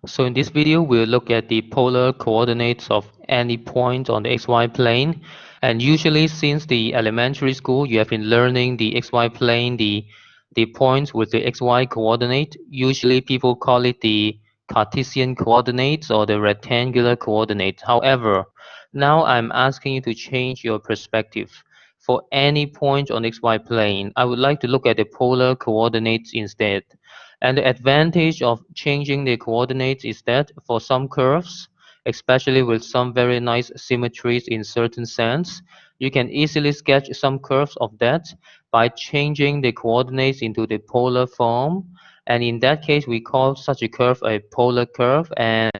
So in this video, we'll look at the polar coordinates of any point on the xy plane. And usually since the elementary school, you have been learning the xy plane, the points with the xy coordinate. Usually people call it the Cartesian coordinates or the rectangular coordinates. However, now I'm asking you to change your perspective. For any point on xy plane, I would like to look at the polar coordinates instead. And the advantage of changing the coordinates is that for some curves, especially with some very nice symmetries in certain sense, you can easily sketch some curves of that by changing the coordinates into the polar form. And in that case, we call such a curve a polar curve. And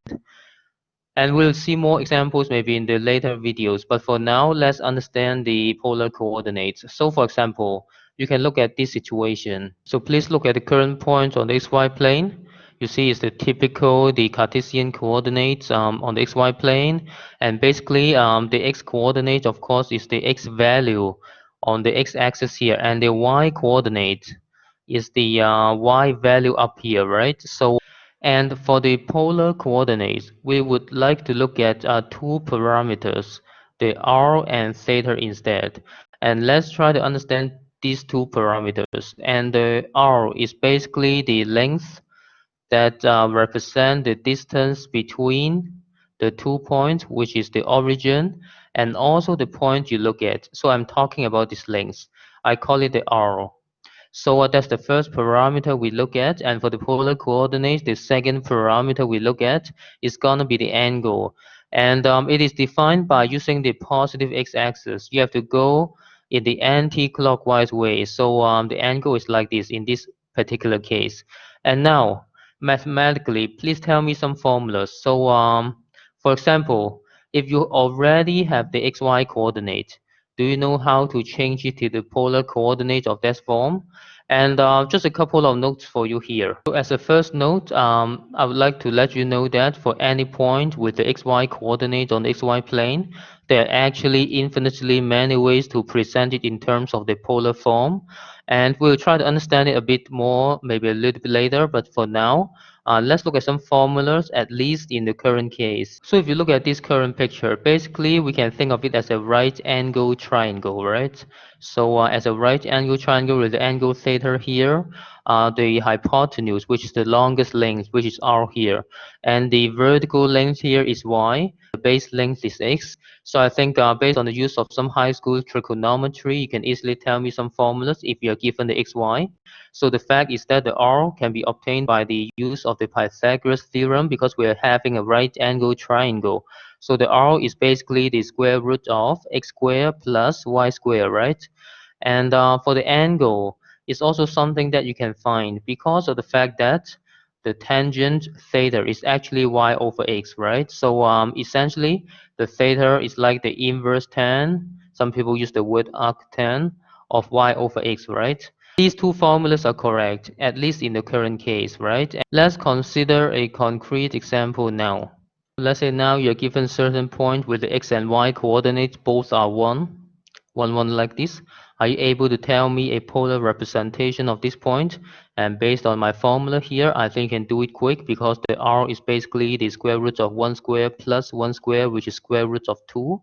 we'll see more examples maybe in the later videos. But for now, let's understand the polar coordinates. So for example, you can look at this situation. So please look at the current point on the xy plane. You see it's the typical, the Cartesian coordinates on the xy plane. And basically, the x coordinate, of course, is the x value on the x-axis here. And the y coordinate is the y value up here, right? And for the polar coordinates, we would like to look at two parameters, the r and theta instead. And let's try to understand these two parameters. And the r is basically the length that represent the distance between the 2 points, which is the origin, and also the point you look at. So I'm talking about this length. I call it the r. So that's the first parameter we look at, and for the polar coordinates, the second parameter we look at is gonna be the angle, and it is defined by using the positive x-axis. You have to go in the anti-clockwise way, so the angle is like this in this particular case. And now, mathematically, please tell me some formulas. So for example, if you already have the xy coordinate, do you know how to change it to the polar coordinate of that form? And just a couple of notes for you here. So as a first note, I would like to let you know that for any point with the xy coordinate on the xy plane, there are actually infinitely many ways to present it in terms of the polar form. And we'll try to understand it a bit more, maybe a little bit later, but for now, let's look at some formulas, at least in the current case. So if you look at this current picture, basically we can think of it as a right angle triangle, right? So as a right angle triangle with the angle theta here, the hypotenuse, which is the longest length, which is r here, and the vertical length here is y, the base length is x. So I think based on the use of some high school trigonometry, you can easily tell me some formulas if you are given the xy. So the fact is that the r can be obtained by the use of the Pythagoras theorem because we are having a right angle triangle. So the r is basically the square root of x squared plus y squared, right? And for the angle, it's also something that you can find because of the fact that the tangent theta is actually y over x, right? So essentially, the theta is like the inverse tan. Some people use the word arctan of y over x, right? These two formulas are correct, at least in the current case, right? And let's consider a concrete example now. Let's say now you're given certain point with the x and y coordinates, both are 1, like this. Are you able to tell me a polar representation of this point? And based on my formula here, I think you can do it quick because the r is basically the square root of 1 square plus 1 square, which is square root of 2.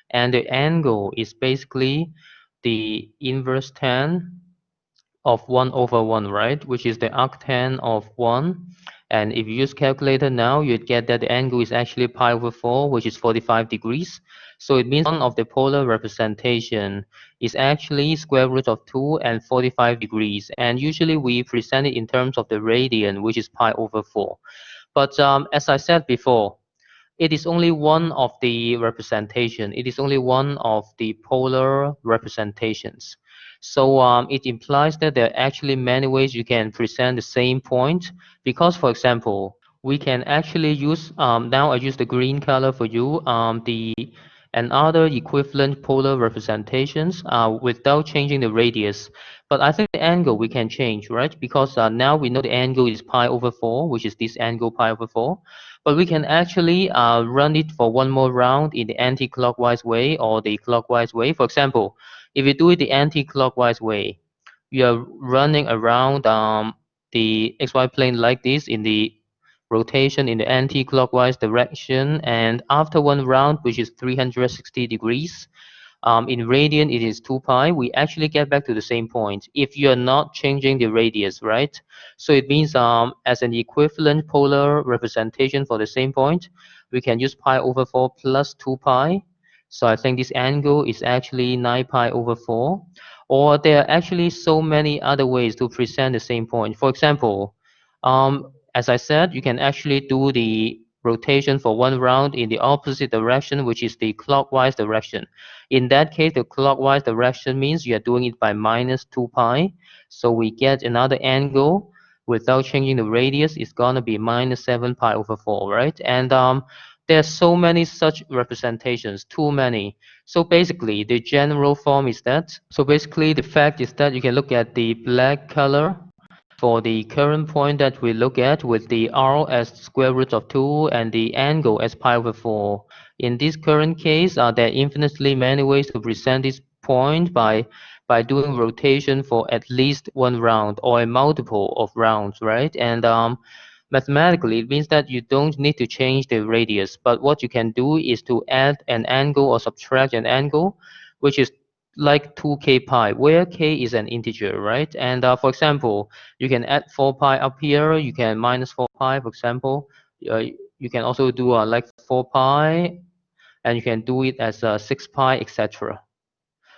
And the angle is basically the inverse tan of 1 over 1, right? Which is the arctan of 1. And if you use calculator now, you'd get that the angle is actually pi over 4, which is 45 degrees. So it means one of the polar representation is actually square root of 2 and 45 degrees. And usually we present it in terms of the radian, which is pi over 4. But as I said before, it is only one of the representation. It is only one of the polar representations. So it implies that there are actually many ways you can present the same point. Because, for example, we can actually use, now I use the green color for you, the and other equivalent polar representations without changing the radius. But I think the angle we can change, right? Because now we know the angle is pi over 4, which is this angle pi over 4. But we can actually run it for one more round in the anti-clockwise way or the clockwise way. For example, if you do it the anti-clockwise way, you are running around the xy plane like this in the rotation in the anti-clockwise direction, and after one round, which is 360 degrees, in radian it is 2 pi, we actually get back to the same point if you are not changing the radius, right? So it means as an equivalent polar representation for the same point, we can use pi over 4 plus 2 pi. So I think this angle is actually 9 pi over 4. Or there are actually so many other ways to present the same point. For example, as I said, you can actually do the rotation for one round in the opposite direction, which is the clockwise direction. In that case, the clockwise direction means you are doing it by minus 2 pi. So we get another angle without changing the radius. It's going to be minus 7 pi over 4, right? And there are so many such representations, too many. So basically, the general form is that. So basically, the fact is that you can look at the black color for the current point that we look at with the r as square root of 2 and the angle as pi over 4. In this current case, there are infinitely many ways to present this point by doing rotation for at least one round or a multiple of rounds, right? And mathematically, it means that you don't need to change the radius, but what you can do is to add an angle or subtract an angle, which is like 2k pi, where k is an integer, right? And for example, you can add 4 pi up here, you can minus 4 pi, for example. You can also do like 4 pi, and you can do it as 6 pi, etc.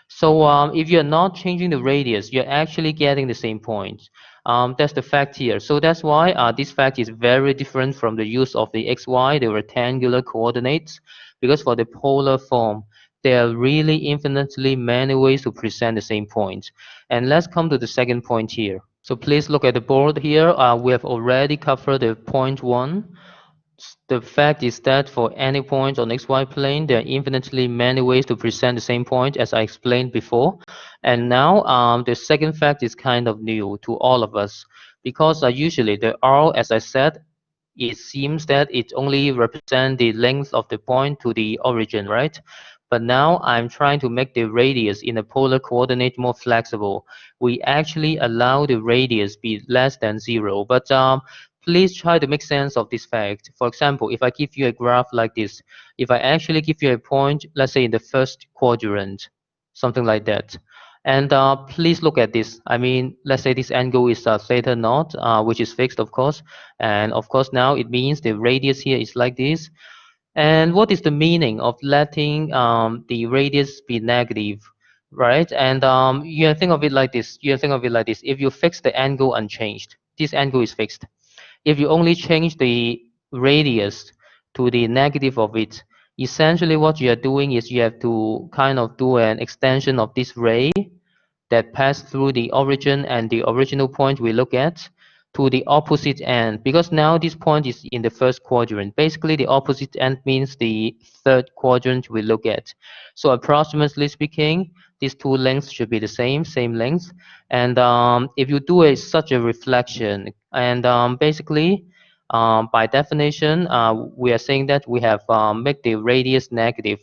So if you're not changing the radius, you're actually getting the same point. That's the fact here. So that's why this fact is very different from the use of the xy, the rectangular coordinates, because for the polar form, there are really infinitely many ways to present the same point. And let's come to the second point here. So please look at the board here. We have already covered the point 1. The fact is that for any point on xy plane, there are infinitely many ways to present the same point, as I explained before. And now the second fact is kind of new to all of us, because usually the r, as I said, it seems that it only represents the length of the point to the origin, right? But now I'm trying to make the radius in the polar coordinate more flexible. We actually allow the radius be less than 0. But please try to make sense of this fact. For example, if I give you a graph like this, if I actually give you a point, let's say in the first quadrant, something like that. And please look at this. I mean, let's say this angle is theta naught, which is fixed, of course. And of course, now it means the radius here is like this. And what is the meaning of letting the radius be negative, right? And you can think of it like this. You can think of it like this. If you fix the angle unchanged, this angle is fixed. If you only change the radius to the negative of it, essentially what you are doing is you have to kind of do an extension of this ray that pass through the origin and the original point we look at to the opposite end, because now this point is in the first quadrant. Basically, the opposite end means the third quadrant we look at. So approximately speaking, these two lengths should be the same length. And if you do such a reflection, and basically, by definition, we are saying that we have make the radius negative.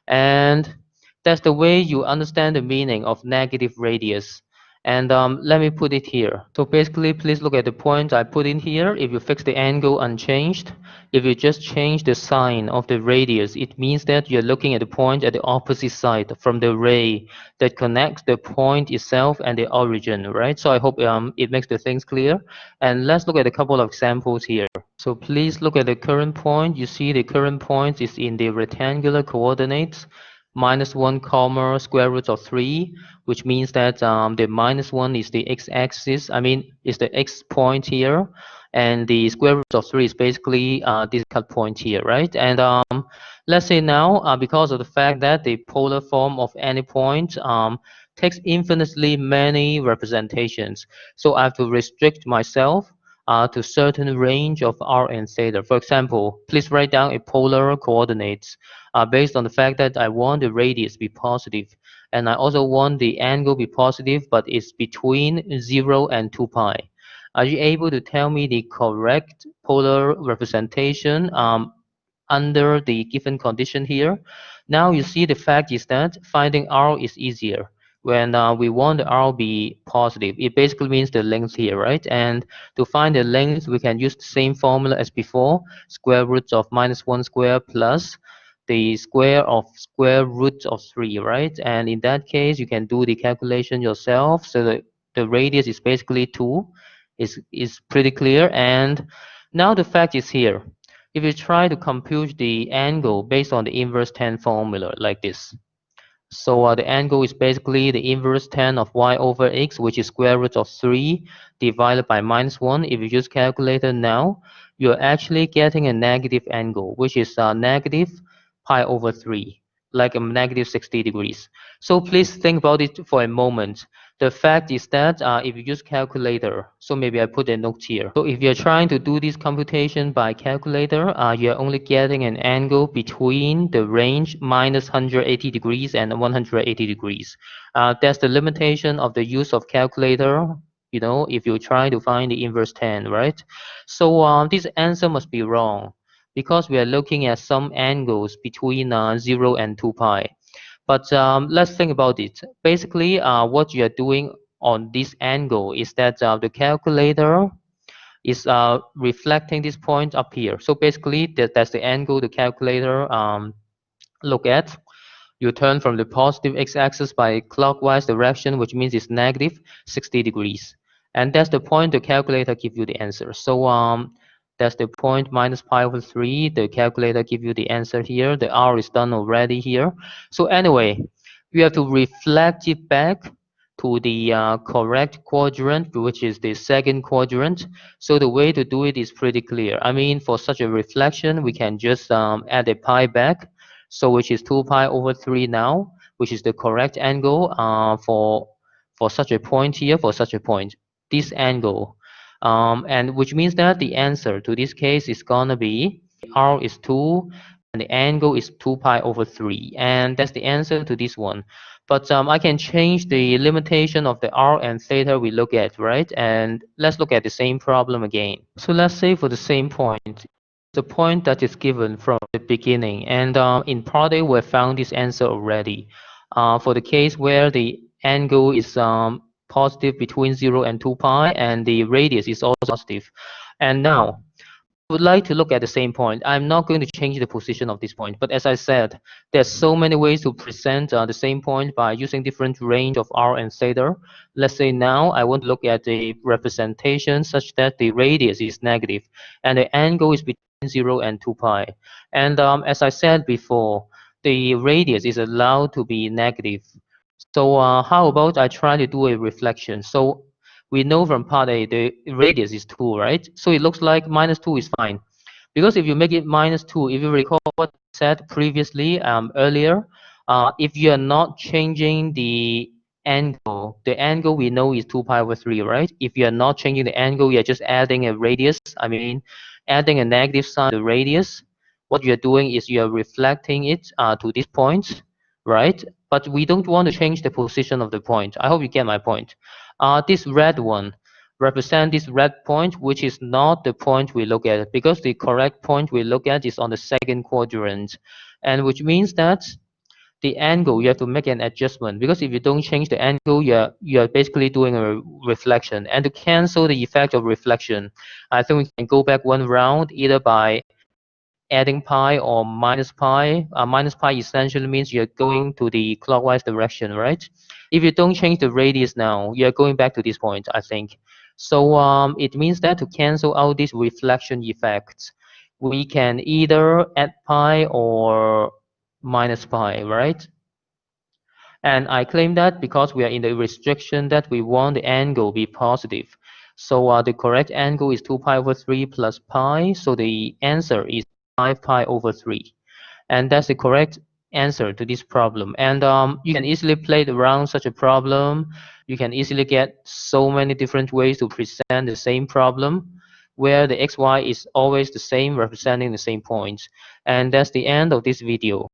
And that's the way you understand the meaning of negative radius. And let me put it here. So basically, please look at the point I put in here. If you fix the angle unchanged, if you just change the sign of the radius, it means that you're looking at the point at the opposite side from the ray that connects the point itself and the origin, right? So I hope it makes the things clear. And let's look at a couple of examples here. So please look at the current point. You see the current point is in the rectangular coordinates minus 1 comma square root of 3, which means that the minus 1 is the x-axis, I mean, is the x point here, and the square root of 3 is basically this cut point here, right? And let's say now, because of the fact that the polar form of any point takes infinitely many representations, so I have to restrict myself to certain range of r and theta. For example, please write down a polar coordinates based on the fact that I want the radius be positive, and I also want the angle be positive, but it's between 0 and 2 pi. Are you able to tell me the correct polar representation under the given condition here? Now you see the fact is that finding r is easier. when we want the R be positive. It basically means the length here, right? And to find the length, we can use the same formula as before, square root of -1 square plus the square of square root of 3, right? And in that case, you can do the calculation yourself. So the radius is basically 2. Is pretty clear. And now the fact is here. If you try to compute the angle based on the inverse tan formula like this, so the angle is basically the inverse tan of y over x, which is square root of 3 divided by -1. If you use calculator now, you're actually getting a negative angle, which is negative pi over 3, like a negative 60 degrees. So please think about it for a moment. The fact is that if you use calculator, so maybe I put a note here. So if you're trying to do this computation by calculator, you're only getting an angle between the range -180 degrees and 180 degrees. That's the limitation of the use of calculator, if you try to find the inverse tan, right? So this answer must be wrong because we are looking at some angles between 0 and 2 pi. But let's think about it. Basically, what you are doing on this angle is that the calculator is reflecting this point up here. So basically, that's the angle the calculator look at. You turn from the positive x-axis by clockwise direction, which means it's negative 60 degrees. And that's the point the calculator give you the answer. So that's the point minus pi over 3. The calculator give you the answer here. The R is done already here. So anyway, you have to reflect it back to the correct quadrant, which is the second quadrant. So the way to do it is pretty clear. I mean, for such a reflection, we can just add a pi back. So which is 2 pi over 3 now, which is the correct angle for such a point here, for such a point, this angle. And which means that the answer to this case is gonna be R is 2 and the angle is 2 pi over 3. And that's the answer to this one. But I can change the limitation of the R and theta we look at, right? And let's look at the same problem again. So let's say for the same point, the point that is given from the beginning. And in part A, we found this answer already. For the case where the angle is positive between 0 and 2 pi, and the radius is also positive. And now, would like to look at the same point. I'm not going to change the position of this point, but as I said, there's so many ways to present the same point by using different range of R and theta. Let's say now I want to look at the representation such that the radius is negative and the angle is between 0 and 2 pi. And as I said before, the radius is allowed to be negative. So how about I try to do a reflection? So we know from part A the radius is 2, right? So it looks like -2 is fine. Because if you make it -2, if you recall what I said previously, earlier, if you are not changing the angle we know is 2 pi over 3, right? If you are not changing the angle, you're just adding a radius, adding a negative sign to the radius. What you're doing is you're reflecting it to this point, right? But we don't want to change the position of the point. I hope you get my point. This red one represent this red point, which is not the point we look at, because the correct point we look at is on the second quadrant, and which means that the angle you have to make an adjustment, because if you don't change the angle, you're basically doing a reflection. And to cancel the effect of reflection, I think we can go back one round either by adding pi or minus pi. Minus pi essentially means you're going to the clockwise direction, right? If you don't change the radius now, you're going back to this point, I think. So it means that to cancel out this reflection effect, we can either add pi or minus pi, right? And I claim that because we are in the restriction that we want the angle be positive. So the correct angle is 2 pi over 3 plus pi. So the answer is 5 pi over 3. And that's the correct answer to this problem. And you can easily play around such a problem. You can easily get so many different ways to present the same problem where the xy is always the same, representing the same points. And that's the end of this video.